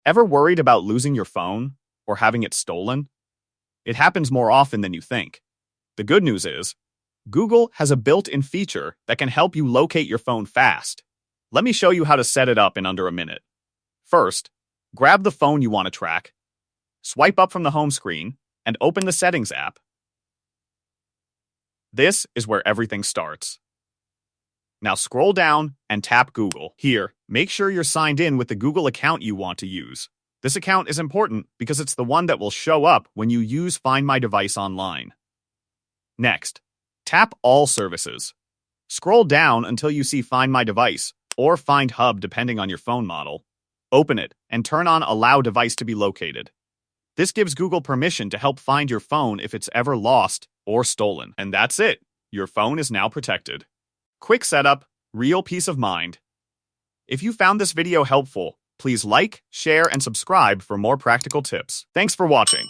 Ever worried about losing your phone or having it stolen? It happens more often than you think. The good news is, Google has a built-in feature that can help you locate your phone fast. Let me show you how to set it up in under a minute. First, grab the phone you want to track, swipe up from the home screen, and open the Settings app. This is where everything starts. Now scroll down and tap Google. Here, make sure you're signed in with the Google account you want to use. This account is important because it's the one that will show up when you use Find My Device online. Next, tap All Services. Scroll down until you see Find My Device or Find Hub depending on your phone model. Open it and turn on Allow Device to be located. This gives Google permission to help find your phone if it's ever lost or stolen. And that's it. Your phone is now protected. Quick setup, real peace of mind. If you found this video helpful, please like, share, and subscribe for more practical tips. Thanks for watching.